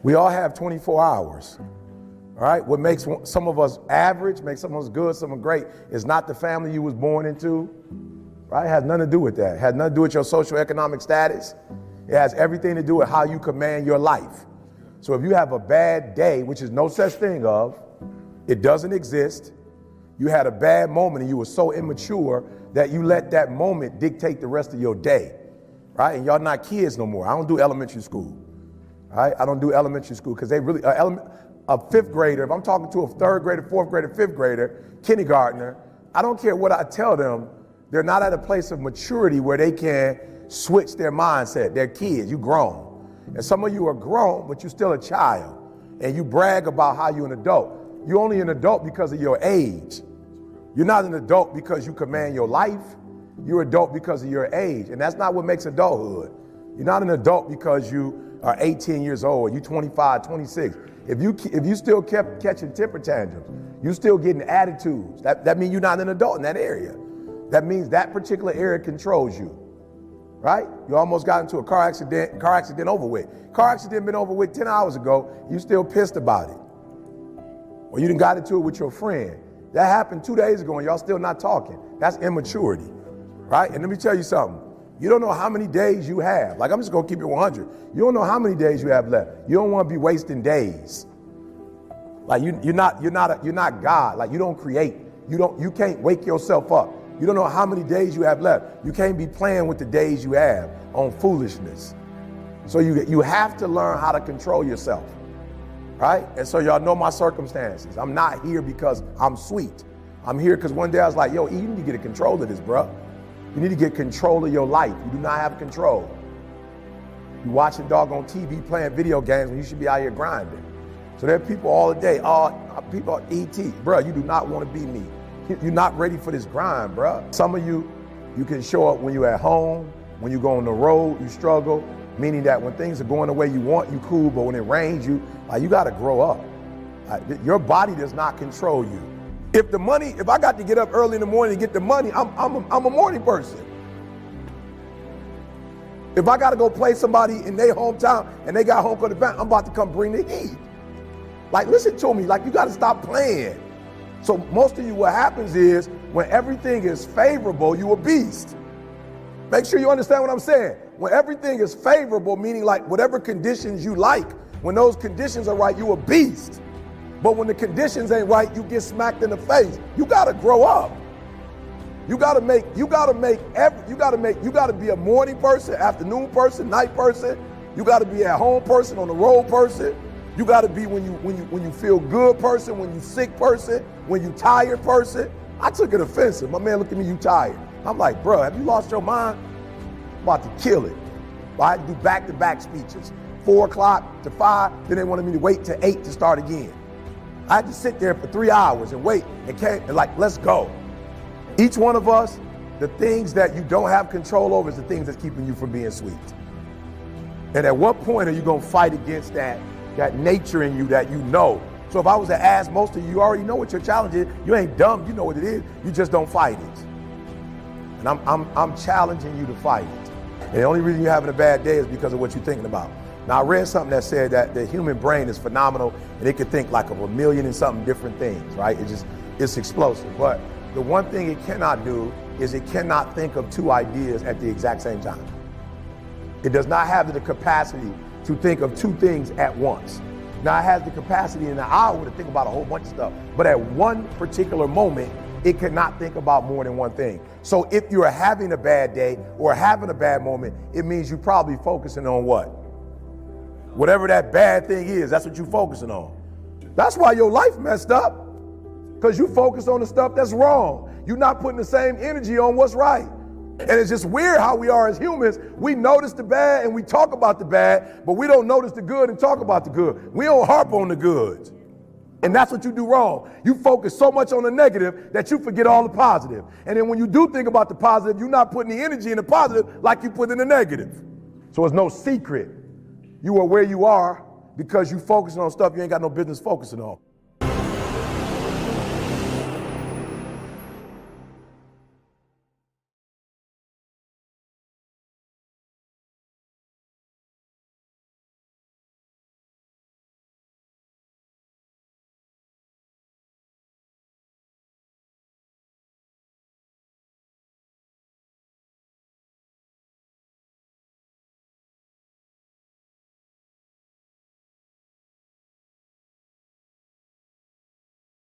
We all have 24 hours. All right, what makes some of us average, makes some of us good, some of us great, is not the family you was born into, right? It has nothing to do with that. It has nothing to do with your socioeconomic status. It has everything to do with how you command your life. So if you have a bad day, which is no such thing of, it doesn't exist, you had a bad moment and you were so immature that you let that moment dictate the rest of your day, right? And y'all not kids no more. I don't do elementary school, right? I don't do elementary school because they really, a fifth grader, if I'm talking to a third grader, fourth grader, fifth grader, kindergartner, I don't care what I tell them, they're not at a place of maturity where they can switch their mindset. They're kids, you grown. And some of you are grown, but you're still a child. And you brag about how you're an adult. You're only an adult because of your age. You're not an adult because you command your life. You're an adult because of your age. And that's not what makes adulthood. You're not an adult because you are 18 years old, you're 25, 26. If you still kept catching temper tantrums, you still getting attitudes, that means you're not an adult in that area. That means that particular area controls you, right? You almost got into a car accident over with. Car accident been over with 10 hours ago, you still pissed about it. Or you done got into it with your friend. That happened 2 days ago and y'all still not talking. That's immaturity, right? And let me tell you something. You don't know how many days you have. Like, I'm just gonna keep it 100. You don't know how many days you have left. You don't want to be wasting days. Like you're not God. Like you don't create. You can't wake yourself up. You don't know how many days you have left. You can't be playing with the days you have on foolishness. So you have to learn how to control yourself, right? And so y'all know my circumstances. I'm not here because I'm sweet. I'm here because one day I was like, yo, you need to get a control of this, bro. You need to get control of your life. You do not have control. You watching doggone TV playing video games when you should be out here grinding. So there are people all the day, people are ET. Bro, you do not want to be me. You're not ready for this grind, bro. Some of you can show up when you're at home, when you go on the road, you struggle, meaning that when things are going the way you want, you cool, but when it rains, you got to grow up. Your body does not control you. If I got to get up early in the morning to get the money, I'm a morning person. If I got to go play somebody in their hometown and they got home court advantage, I'm about to come bring the heat. Like, listen to me, like you got to stop playing. So most of you, what happens is when everything is favorable, you a beast. Make sure you understand what I'm saying. When everything is favorable, meaning like whatever conditions you like, when those conditions are right, you a beast. But when the conditions ain't right, you get smacked in the face. You gotta grow up. You gotta be a morning person, afternoon person, night person. You gotta be at home person, on the road person. You gotta be when you feel good person, when you sick person, when you tired person. I took it offensive. My man looked at me, you tired. I'm like, bro, have you lost your mind? I'm about to kill it. I had to do back-to-back speeches. 4 o'clock to 5, then they wanted me to wait till 8 to start again. I had to sit there for 3 hours and wait and like, let's go. Each one of us, the things that you don't have control over is the things that's keeping you from being sweet. And at what point are you gonna fight against that nature in you that you know? So if I was to ask most of you, you already know what your challenge is. You ain't dumb, you know what it is. You just don't fight it. And I'm challenging you to fight it. And the only reason you're having a bad day is because of what you're thinking about. Now, I read something that said that the human brain is phenomenal and it can think like of 1,000,000 and something different things, right? It's explosive. But the one thing it cannot do is it cannot think of 2 ideas at the exact same time. It does not have the capacity to think of 2 things at once. Now, it has the capacity in an hour to think about a whole bunch of stuff. But at one particular moment, it cannot think about more than one thing. So if you're having a bad day or having a bad moment, it means you're probably focusing on what? Whatever that bad thing is, that's what you're focusing on. That's why your life messed up, because you focus on the stuff that's wrong. You're not putting the same energy on what's right. And it's just weird how we are as humans. We notice the bad and we talk about the bad, but we don't notice the good and talk about the good. We don't harp on the good. And that's what you do wrong. You focus so much on the negative that you forget all the positive. And then when you do think about the positive, you're not putting the energy in the positive like you put in the negative. So it's no secret. You are where you are because you focusing on stuff you ain't got no business focusing on.